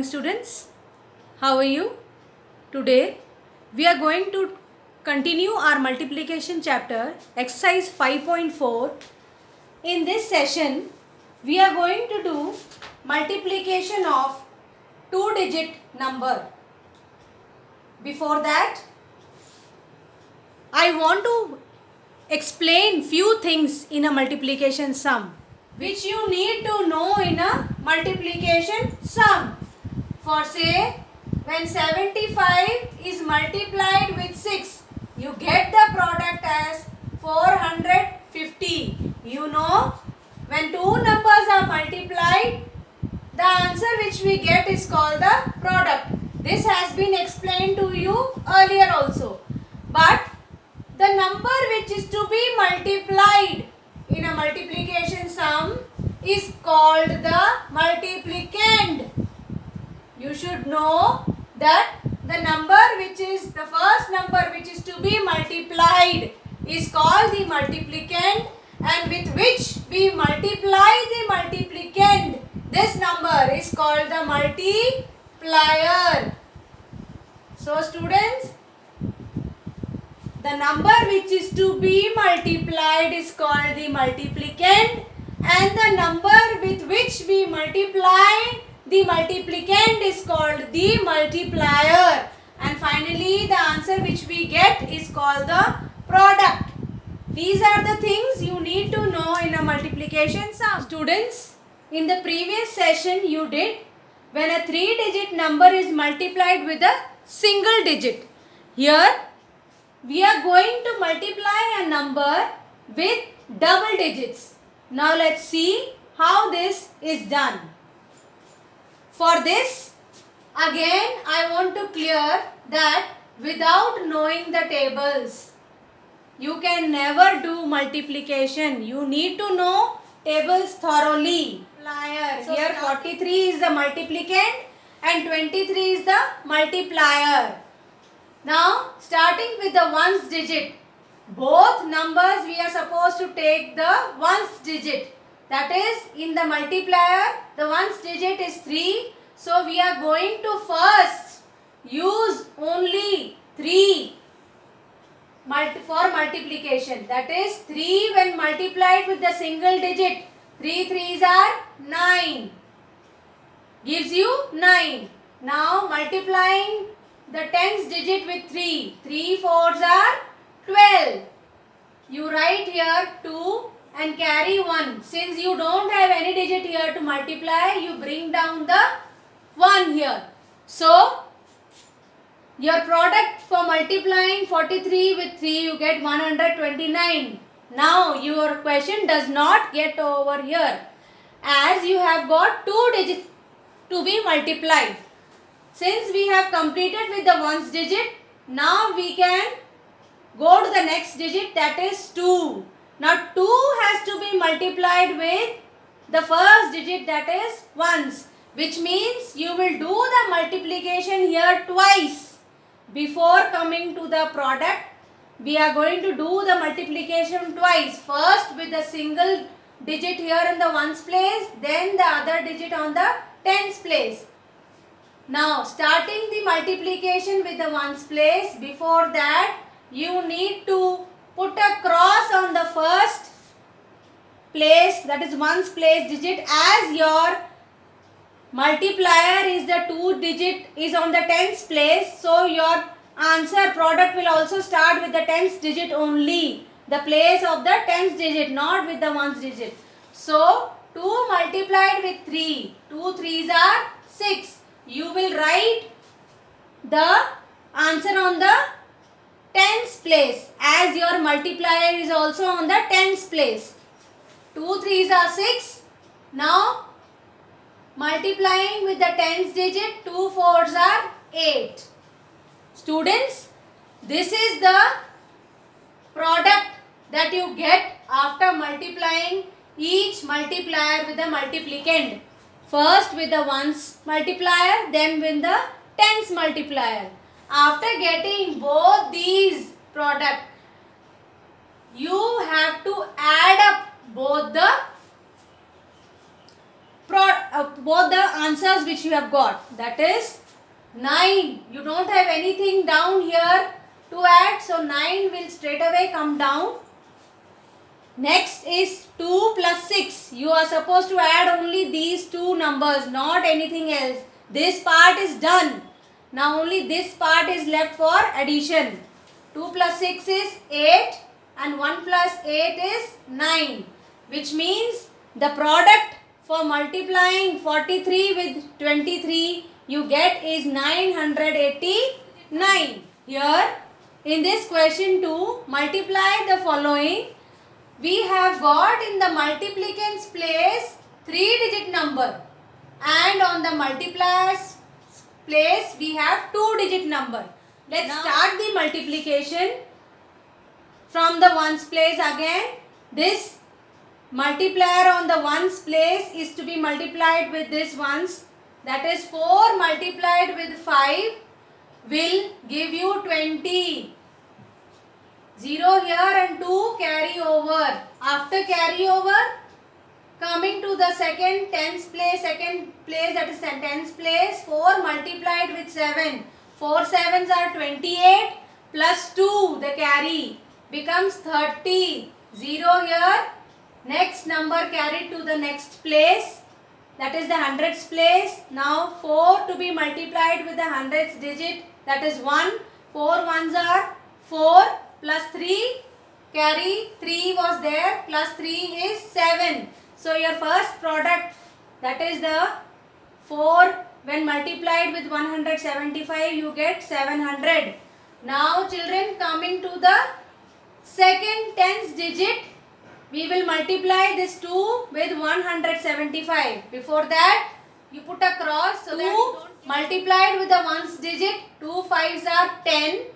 morning, students. How are you? Today we are going to continue our multiplication chapter, exercise 5.4. In this session, we are going to do multiplication of two-digit number. Before that, I want to explain few things in a multiplication sum, which you need to know in a multiplication sum. For say, when 75 is multiplied with 6, you get the product as 450. You know, when two numbers are multiplied, the answer which we get is called the product. This has been explained to you earlier also. But the number which is to be multiplied in a multiplication sum is called the multiplicand. You should know that the number which is the first number which is to be multiplied is called the multiplicand, and with which we multiply the multiplicand, this number is called the multiplier. So students, the number which is to be multiplied is called the multiplicand, and the number with which we multiply the multiplicand is called the multiplier. And finally, the answer which we get is called the product. These are the things you need to know in a multiplication sum. Students, in the previous session you did when a three-digit number is multiplied with a single digit. Here, we are going to multiply a number with double digits. Now let's see how this is done. For this, again I want to clear that without knowing the tables, you can never do multiplication. You need to know tables thoroughly. Here 43 is the multiplicand and 23 is the multiplier. Now, starting with the ones digit, both numbers we are supposed to take the ones digit. That is, in the multiplier, the ones digit is 3. So, we are going to first use only 3 for multiplication. That is, 3 when multiplied with the single digit, 3 3s are 9. Gives you 9. Now, multiplying the tens digit with 3. 3 4s are 12. You write here 2 and carry 1. Since you don't have any digit here to multiply, you bring down the 1 here. So, your product for multiplying 43 with 3, you get 129. Now, your question does not get over here, as you have got 2 digits to be multiplied. Since we have completed with the ones digit, now we can go to the next digit, that is 2. Now 2 has to be multiplied with the first digit, that is ones, which means you will do the multiplication here twice. Before coming to the product, we are going to do the multiplication twice. First with the single digit here in the ones place, then the other digit on the tens place. Now, starting the multiplication with the ones place, before that, you need to put a cross on the first place, that is ones place digit, as your multiplier is the 2 digit is on the tens place. So, your answer product will also start with the tens digit only, the place of the tens digit, not with the ones digit. So, 2 multiplied with 3, 2 3s are 6. You will write the answer on the tens place, as your multiplier is also on the tens place. 2 3s are 6. Now, multiplying with the tens digit, 2 4s are 8. Students, this is the product that you get after multiplying each multiplier with the multiplicand. First with the ones multiplier, then with the tens multiplier. After getting both these product, you have to add up both the both the answers which you have got. That is 9. You don't have anything down here to add, so 9 will straight away come down. Next is 2 plus 6. You are supposed to add only these two numbers, not anything else. This part is done. Now only this part is left for addition. 2 plus 6 is 8 and 1 plus 8 is 9, which means the product for multiplying 43 with 23 you get is 989. Here in this question to multiply the following, we have got in the multiplicand's place 3-digit number and on the multiplier's place we have 2-digit number. Let's start the multiplication from the ones place again. This multiplier on the ones place is to be multiplied with this ones. That is 4 multiplied with 5 will give you 20. 0 here and 2 carry over. After carry over, coming to the second tens place, that is tens place, 4 multiplied with 7. 4 sevens are 28 plus 2, the carry becomes 30. 0 here, next number carried to the next place, that is the hundreds place. Now 4 to be multiplied with the hundreds digit, that is 1. 4 ones are 4 plus 3, carry 3 was there, plus 3 is 7. So your first product, that is the 4, when multiplied with 175 you get 700. Now children, coming to the second tens digit, we will multiply this 2 with 175. Before that you put a cross, so 2 multiplied with the ones digit, 2 fives are 10,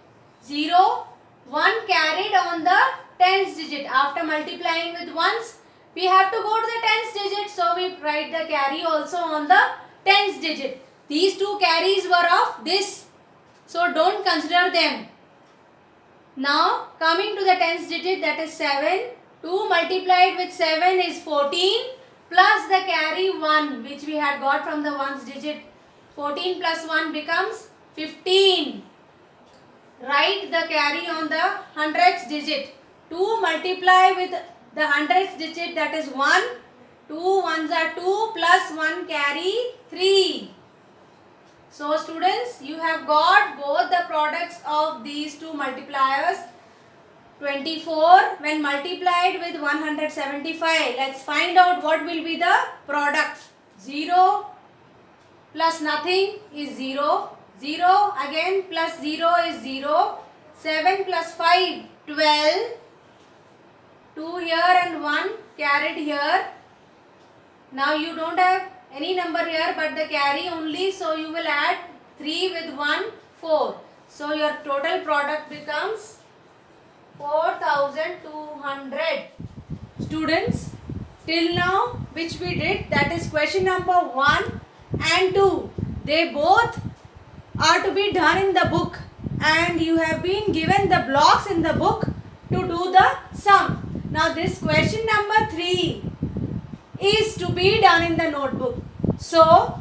0, 1 carried on the tens digit. After multiplying with ones, we have to go to the tens digit, so we write the carry also on the tens digit. These two carries were of this, so don't consider them. Now coming to the tens digit, that is 7. 2 multiplied with 7 is 14 plus the carry 1 which we had got from the ones digit. 14 plus 1 becomes 15. Write the carry on the hundreds digit. 2 multiply with the hundreds digit, that is 1. 2 ones are 2 plus 1 carry 3. So students, you have got both the products of these two multipliers. 24 when multiplied with 175. Let's find out what will be the product. 0 plus nothing is 0. 0 again plus 0 is 0. 7 plus 5, 12. 2 here and 1 carried here. Now you don't have any number here but the carry only, so you will add 3 with 1, 4. So your total product becomes 4200. Students, till now which we did, that is question number 1 and 2. They both are to be done in the book and you have been given the blocks in the book to do the sum. Now this question number 3 is to be done in the notebook. So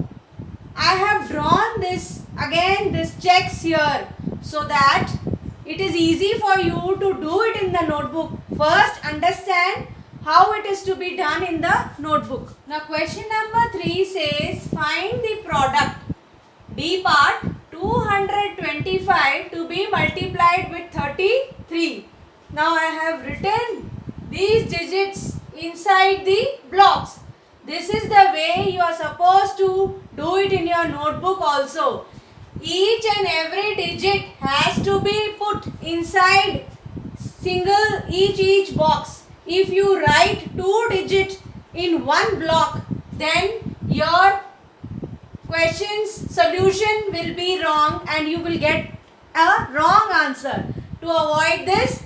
I have drawn this again, this checks here, so that it is easy for you to do it in the notebook. First understand how it is to be done in the notebook. Now question number 3 says find the product. B part 225 to be multiplied with 33. Now I have written these digits inside the blocks. This is the way you are supposed to do it in your notebook also. Each and every digit has to be put inside each box. If you write 2 digits in one block, then your question's solution will be wrong and you will get a wrong answer. To avoid this,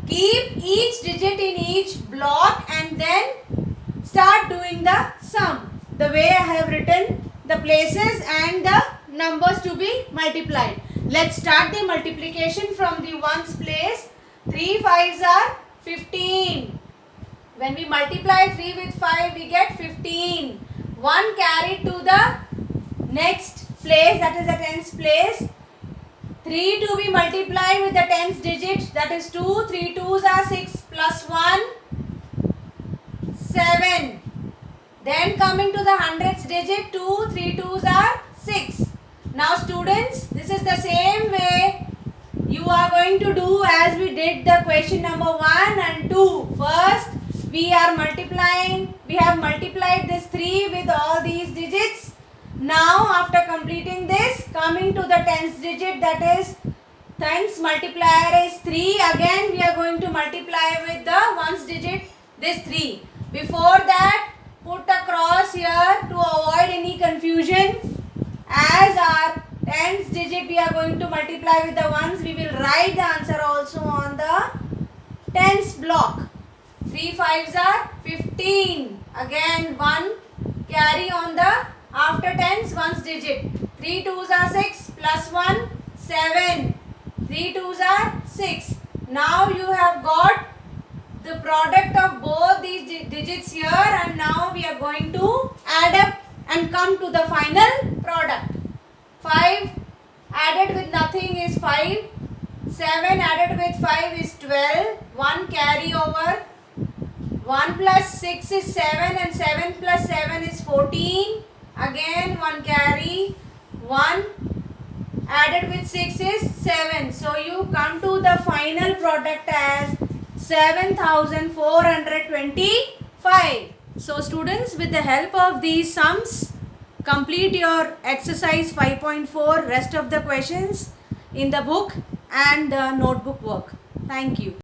keep each digit in each block and then start doing the sum. The way I have written the places and the numbers to be multiplied. Let's start the multiplication from the ones place. 3 5s are 15. When we multiply 3 with 5, we get 15. 1 carried to the next place, that is the tens place. 3 to be multiplied with the tens digit, that is 2. 3 2s are 6 plus 1, 7. Then coming to the hundreds digit, 2 3 2s are 6. Now students, this is the same way you are going to do as we did the question number 1 and 2. First, we are multiplying. We have multiplied this 3 with all these digits. Now, after completing this, coming to the tens digit, that is tens multiplier is 3. Again, we are going to multiply with the ones digit, this 3. Before that, put a cross here to avoid any confusion. As our tens digit we are going to multiply with the ones, we will write the answer also on the tens block. 3 5s are 15. Again 1 carry on the after tens ones digit. 3 2s are 6 plus 1 7. 3 2s are 6. Now you have got the product of both these digits here, and now we are going to add up and come to the final product. 5 added with nothing is 5. 7 added with 5 is 12. 1 carry over. 1 plus 6 is 7 and 7 plus 7 is 14. Again 1 carry. 1 added with 6 is 7. So you come to the final product as 7425. So students, with the help of these sums, complete your exercise 5.4, rest of the questions in the book and the notebook work. Thank you.